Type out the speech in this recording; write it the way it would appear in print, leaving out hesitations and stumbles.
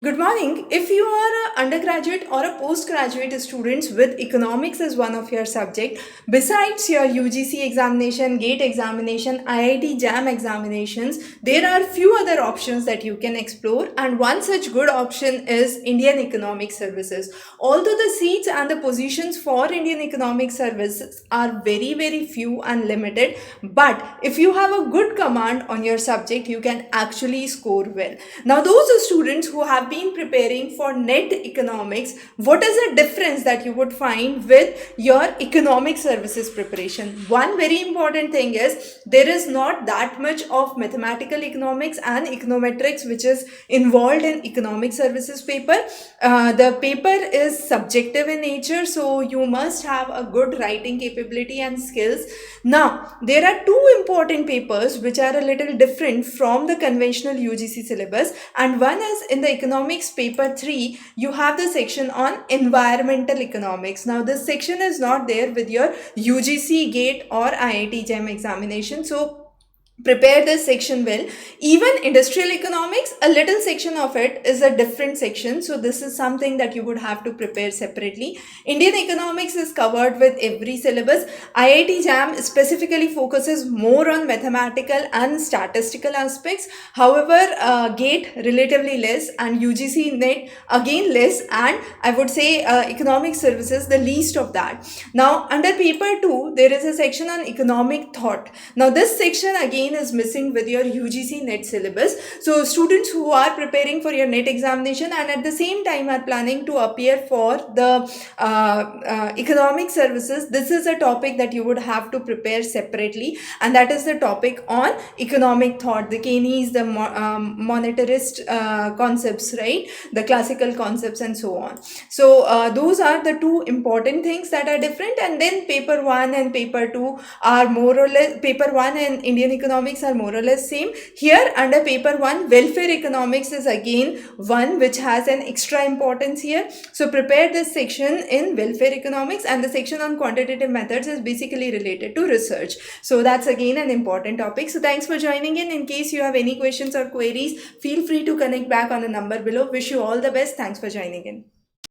Good morning. If you are an undergraduate or a postgraduate student with economics as one of your subject, besides your UGC examination, GATE examination, IIT JAM examinations, there are few other options that you can explore, and one such good option is Indian Economic Services. Although the seats and the positions for Indian Economic Services are very few and limited, but if you have a good command on your subject, you can actually score well. Now, those students who have been preparing for NET economics, what is the difference that you would find with your economic services preparation? One very important thing is there is not that much of mathematical economics and econometrics which is involved in economic services paper. The paper is subjective in nature, so you must have a good writing capability and skills. Now, there are two important papers which are a little different from the conventional UGC syllabus, and one is in the economics paper 3, you have the section on environmental economics. Now, this section is not there with your UGC GATE or IIT JAM examination, so prepare this section well. Even industrial economics, a little section of it is a different section, so this is something that you would have to prepare separately. Indian economics is covered with every syllabus. IIT JAM specifically focuses more on mathematical and statistical aspects. However, GATE relatively less, and UGC NET again less, and I would say economic services the least of that. Now, under paper 2, there is a section on economic thought. Now, this section again is missing with your UGC NET syllabus. So students who are preparing for your NET examination and at the same time are planning to appear for the economic services, this is a topic that you would have to prepare separately, and that is the topic on economic thought, the Keynes, the monetarist concepts, right, the classical concepts and so on. So those are the two important things that are different. And then paper 1 and paper 2 are more or less, paper 1 and Indian economics are more or less same. Here under paper 1, welfare economics is again one which has an extra importance here. So prepare this section in welfare economics, and the section on quantitative methods is basically related to research. So that's again an important topic. So thanks for joining in. In case you have any questions or queries, feel free to connect back on the number below. Wish you all the best. Thanks for joining in.